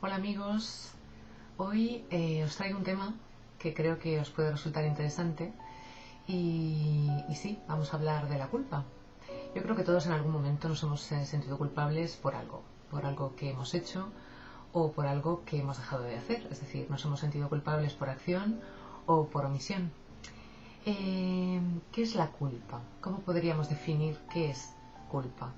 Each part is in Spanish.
Hola amigos, hoy os traigo un tema que creo que os puede resultar interesante y sí, vamos a hablar de la culpa. Yo creo que todos en algún momento nos hemos sentido culpables por algo que hemos hecho o por algo que hemos dejado de hacer, es decir, nos hemos sentido culpables por acción o por omisión. ¿Qué es la culpa? ¿Cómo podríamos definir qué es culpa?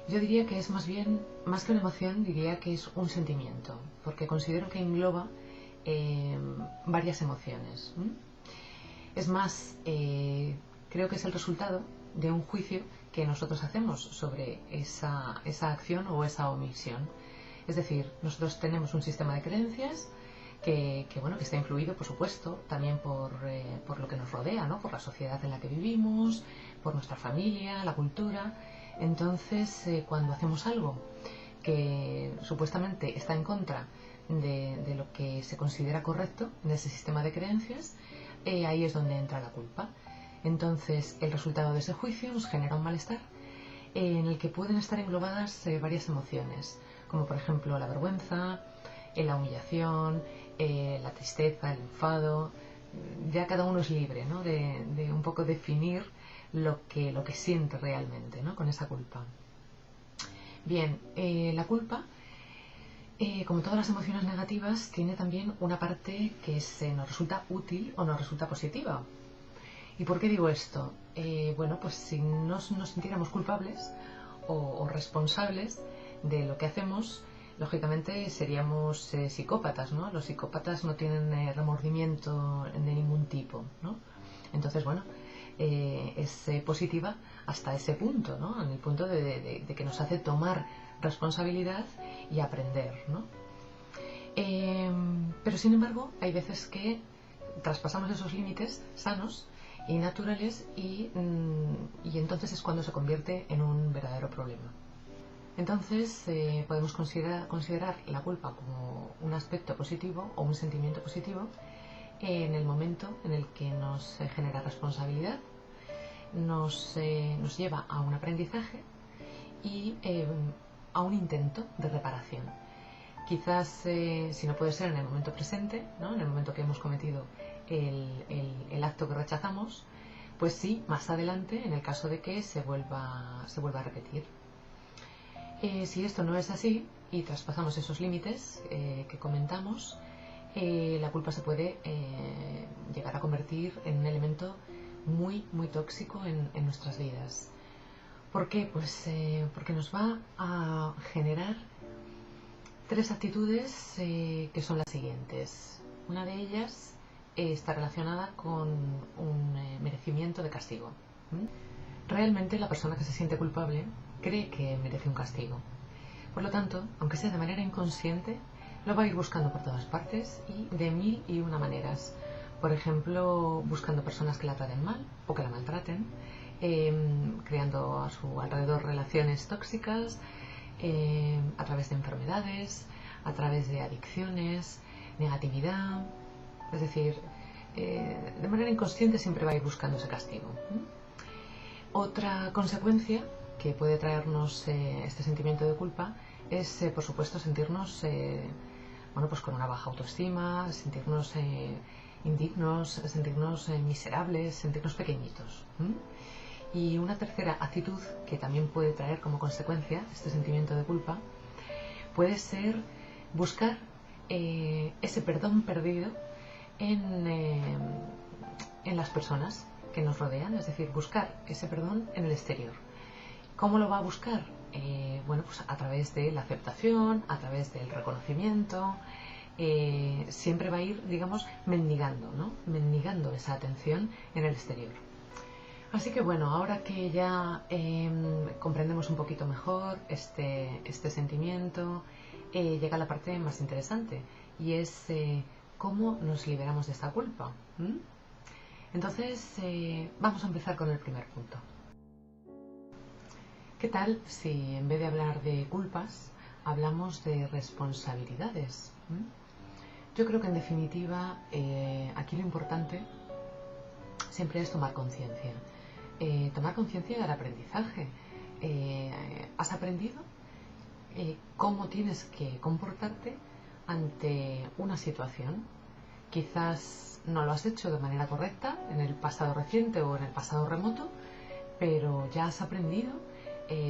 Yo diría que es más bien, más que una emoción, diría que es un sentimiento, porque considero que engloba eh, varias emociones. Es más, creo que es el resultado de un juicio que nosotros hacemos sobre esa acción o esa omisión. Es decir, nosotros tenemos un sistema de creencias que está influido, por supuesto, también por lo que nos rodea, ¿no? Por la sociedad en la que vivimos, por nuestra familia, la cultura. Entonces, cuando hacemos algo que supuestamente está en contra de lo que se considera correcto en ese sistema de creencias, ahí es donde entra la culpa. Entonces, el resultado de ese juicio nos genera un malestar en el que pueden estar englobadas varias emociones, como por ejemplo la vergüenza, la humillación, la tristeza, el enfado. Ya cada uno es libre, ¿no? de un poco definir lo que siente realmente, ¿no? Con esa culpa. Bien, la culpa, como todas las emociones negativas, tiene también una parte que nos resulta útil o nos resulta positiva. ¿Y por qué digo esto? Bueno, pues si no nos sintiéramos culpables o responsables de lo que hacemos, lógicamente seríamos psicópatas, ¿no? Los psicópatas no tienen remordimiento de ningún tipo, ¿no? Entonces, bueno, es positiva hasta ese punto, ¿no? En el punto de que nos hace tomar responsabilidad y aprender, ¿no? Pero sin embargo, hay veces que traspasamos esos límites sanos y naturales y entonces es cuando se convierte en un verdadero problema. Entonces podemos considerar la culpa como un aspecto positivo o un sentimiento positivo en el momento en el que nos genera responsabilidad, nos lleva a un aprendizaje y a un intento de reparación. Quizás si no puede ser en el momento presente, ¿no? En el momento que hemos cometido el acto que rechazamos, pues sí, más adelante, en el caso de que se vuelva a repetir. Si esto no es así y traspasamos esos límites que comentamos, la culpa se puede llegar a convertir en un elemento muy, muy tóxico en nuestras vidas. ¿Por qué? Pues porque nos va a generar tres actitudes que son las siguientes. Una de ellas está relacionada con un merecimiento de castigo. Realmente la persona que se siente culpable cree que merece un castigo. Por lo tanto, aunque sea de manera inconsciente, lo va a ir buscando por todas partes y de mil y una maneras. Por ejemplo, buscando personas que la traten mal o que la maltraten, creando a su alrededor relaciones tóxicas, a través de enfermedades, a través de adicciones, negatividad. Es decir, de manera inconsciente siempre va a ir buscando ese castigo. Otra consecuencia que puede traernos este sentimiento de culpa es, por supuesto, sentirnos pues con una baja autoestima, sentirnos indignos, sentirnos miserables, sentirnos pequeñitos. Y una tercera actitud que también puede traer como consecuencia este sentimiento de culpa puede ser buscar ese perdón perdido en las personas que nos rodean, es decir, buscar ese perdón en el exterior. ¿Cómo lo va a buscar? Pues a través de la aceptación, a través del reconocimiento, siempre va a ir, digamos, mendigando, ¿no? Mendigando esa atención en el exterior. Así que bueno, ahora que ya comprendemos un poquito mejor este sentimiento, llega la parte más interesante y es cómo nos liberamos de esta culpa. Entonces, vamos a empezar con el primer punto. ¿Qué tal si en vez de hablar de culpas, hablamos de responsabilidades? Yo creo que en definitiva aquí lo importante siempre es tomar conciencia. Tomar conciencia del aprendizaje. ¿Has aprendido cómo tienes que comportarte ante una situación. Quizás no lo has hecho de manera correcta en el pasado reciente o en el pasado remoto, pero ya has aprendido,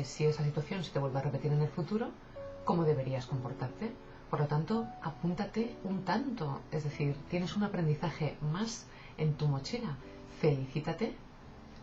si esa situación se te vuelve a repetir en el futuro, cómo deberías comportarte. Por lo tanto, apúntate un tanto, es decir, tienes un aprendizaje más en tu mochila. Felicítate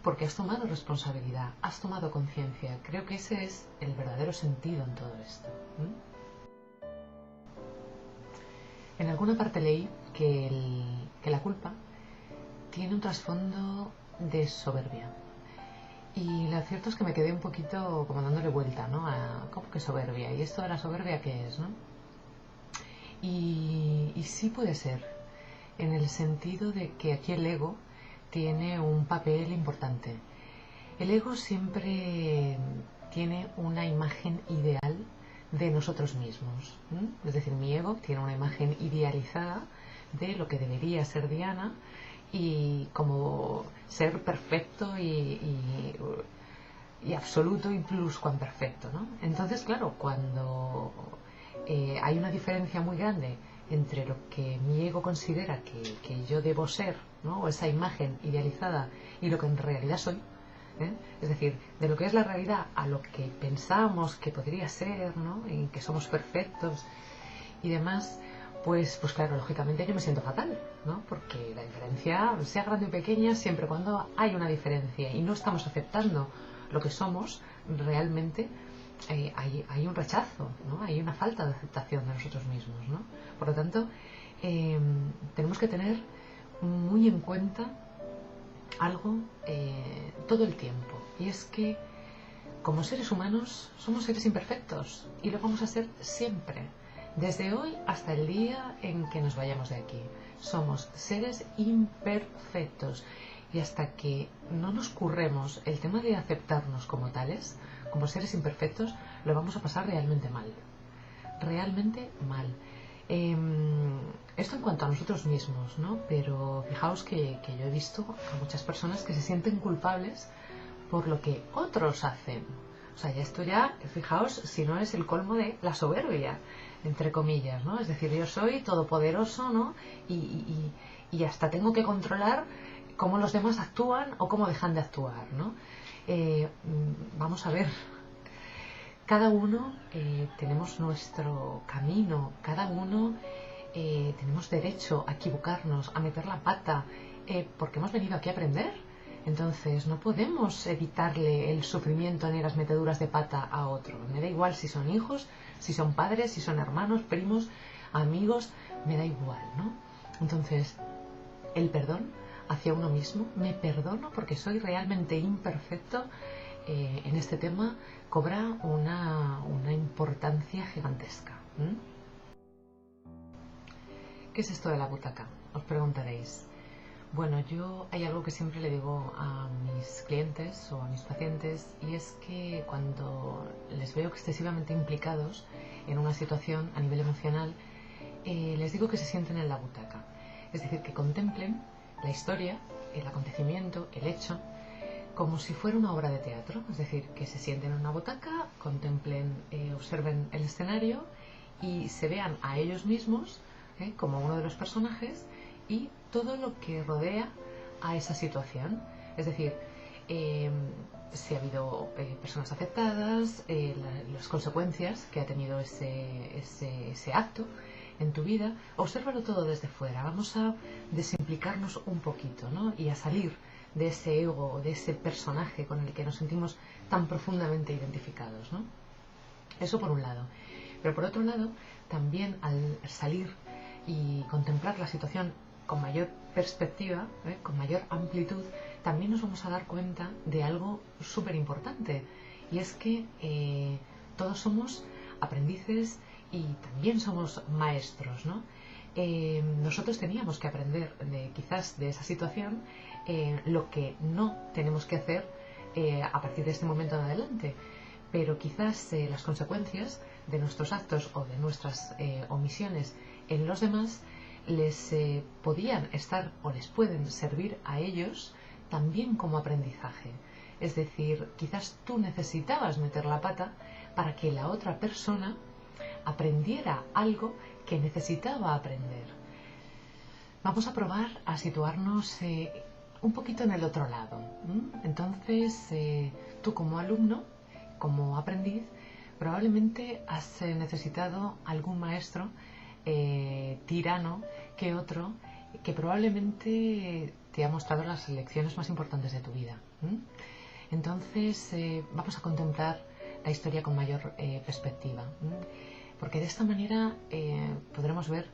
porque has tomado responsabilidad, has tomado conciencia. Creo que ese es el verdadero sentido en todo esto. En alguna parte leí que la culpa tiene un trasfondo de soberbia. Y lo cierto es que me quedé un poquito como dándole vuelta, ¿no? ¿Cómo que soberbia? ¿Y esto de la soberbia qué es, no? Y sí puede ser, en el sentido de que aquí el ego tiene un papel importante. El ego siempre tiene una imagen ideal de nosotros mismos. Es decir, mi ego tiene una imagen idealizada de lo que debería ser Diana y como ser perfecto y absoluto y pluscuamperfecto, ¿no? Entonces, claro, cuando hay una diferencia muy grande entre lo que mi ego considera que yo debo ser, ¿no? O esa imagen idealizada y lo que en realidad soy, es decir, de lo que es la realidad a lo que pensamos que podría ser, ¿no? Y que somos perfectos y demás, pues claro, lógicamente yo me siento fatal, ¿no? Porque la diferencia, sea grande o pequeña, siempre cuando hay una diferencia y no estamos aceptando lo que somos, realmente hay un rechazo, ¿no? Hay una falta de aceptación de nosotros mismos, ¿no? Por lo tanto, tenemos que tener muy en cuenta algo todo el tiempo, y es que como seres humanos somos seres imperfectos y lo vamos a ser siempre, desde hoy hasta el día en que nos vayamos de aquí. Somos seres imperfectos y hasta que no nos curremos el tema de aceptarnos como tales, como seres imperfectos, lo vamos a pasar realmente mal. Realmente mal. Esto en cuanto a nosotros mismos, ¿no? Pero fijaos que yo he visto a muchas personas que se sienten culpables por lo que otros hacen. O sea, esto ya, fijaos, si no es el colmo de la soberbia, entre comillas, ¿no? Es decir, yo soy todopoderoso, ¿no? Y hasta tengo que controlar cómo los demás actúan o cómo dejan de actuar, ¿no? Vamos a ver. Cada uno tenemos nuestro camino, cada uno tenemos derecho a equivocarnos, a meter la pata, porque hemos venido aquí a aprender. Entonces no podemos evitarle el sufrimiento ni las meteduras de pata a otro. Me da igual si son hijos, si son padres, si son hermanos, primos, amigos, me da igual, ¿no? Entonces, el perdón hacia uno mismo, me perdono porque soy realmente imperfecto, en este tema cobra una importancia gigantesca. ¿Qué es esto de la butaca? Os preguntaréis. Bueno, yo hay algo que siempre le digo a mis clientes o a mis pacientes, y es que cuando les veo excesivamente implicados en una situación a nivel emocional, les digo que se sienten en la butaca. Es decir, que contemplen la historia, el acontecimiento, el hecho, como si fuera una obra de teatro. Es decir, que se sienten en una butaca, contemplen, observen el escenario y se vean a ellos mismos como uno de los personajes y todo lo que rodea a esa situación. Es decir, si ha habido personas afectadas, las consecuencias que ha tenido ese acto en tu vida, obsérvalo todo desde fuera. Vamos a desimplicarnos un poquito, ¿no? Y a salir de ese ego, de ese personaje con el que nos sentimos tan profundamente identificados, ¿no? Eso por un lado. Pero por otro lado, también al salir y contemplar la situación con mayor perspectiva, con mayor amplitud, también nos vamos a dar cuenta de algo súper importante, y es que todos somos aprendices y también somos maestros, ¿no? Nosotros teníamos que aprender quizás de esa situación lo que no tenemos que hacer a partir de este momento en adelante, pero quizás las consecuencias de nuestros actos o de nuestras omisiones en los demás les podían estar o les pueden servir a ellos también como aprendizaje. Es decir, quizás tú necesitabas meter la pata para que la otra persona aprendiera algo que necesitaba aprender. Vamos a probar a situarnos un poquito en el otro lado. Entonces, tú como alumno, como aprendiz, probablemente has necesitado algún maestro tirano que otro, que probablemente te ha mostrado las lecciones más importantes de tu vida. Entonces, vamos a contemplar la historia con mayor perspectiva, porque de esta manera podremos ver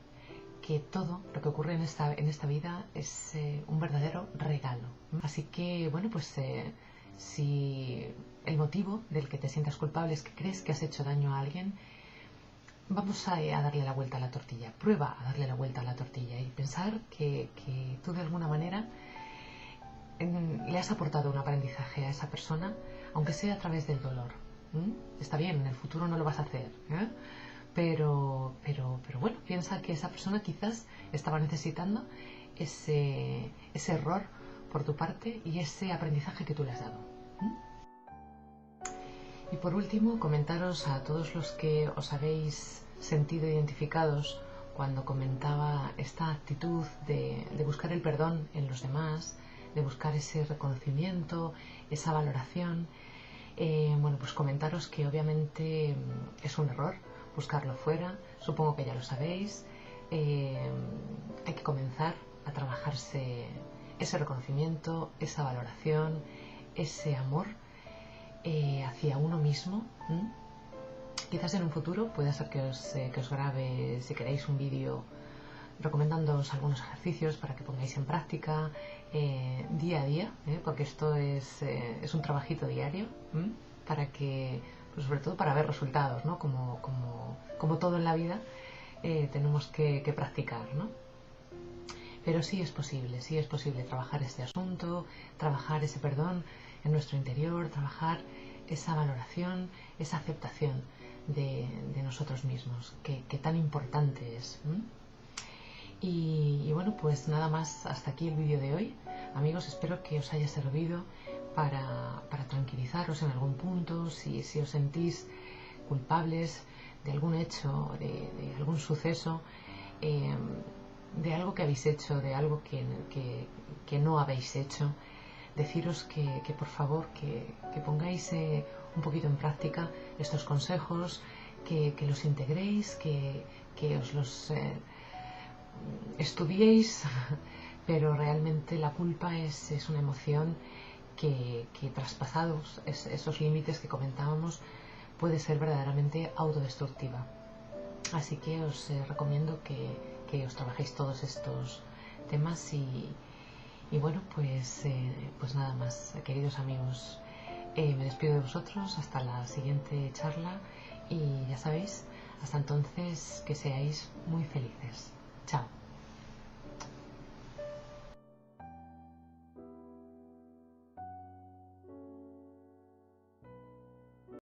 que todo lo que ocurre en esta vida es un verdadero regalo. Así que, bueno, pues si el motivo del que te sientas culpable es que crees que has hecho daño a alguien, vamos a darle la vuelta a la tortilla. Prueba a darle la vuelta a la tortilla y pensar que tú de alguna manera le has aportado un aprendizaje a esa persona, aunque sea a través del dolor. Está bien, en el futuro no lo vas a hacer, pero bueno, piensa que esa persona quizás estaba necesitando ese error por tu parte y ese aprendizaje que tú le has dado. Y por último, comentaros a todos los que os habéis sentido identificados cuando comentaba esta actitud de buscar el perdón en los demás, de buscar ese reconocimiento, esa valoración. Bueno, pues comentaros que obviamente es un error buscarlo fuera, supongo que ya lo sabéis. Hay que comenzar a trabajarse ese reconocimiento, esa valoración, ese amor hacia uno mismo. Quizás en un futuro pueda ser que os grabe, si queréis, un vídeo recomendándoos algunos ejercicios para que pongáis en práctica día a día, porque esto es un trabajito diario, para que, pues sobre todo para ver resultados, ¿no? Como todo en la vida, tenemos que practicar, ¿no? Pero sí es posible trabajar este asunto, trabajar ese perdón en nuestro interior, trabajar esa valoración, esa aceptación de nosotros mismos, que tan importante es. Y bueno, pues nada más, hasta aquí el vídeo de hoy. Amigos, espero que os haya servido para tranquilizaros en algún punto, si os sentís culpables de algún hecho, de algún suceso, de algo que habéis hecho, de algo que no habéis hecho. Deciros que por favor que pongáis un poquito en práctica estos consejos, que los integréis, que os los estudiéis, pero realmente la culpa es una emoción que traspasados esos límites que comentábamos puede ser verdaderamente autodestructiva. Así que os recomiendo que os trabajéis todos estos temas y bueno, pues nada más, queridos amigos, me despido de vosotros hasta la siguiente charla y ya sabéis, hasta entonces que seáis muy felices. Chao.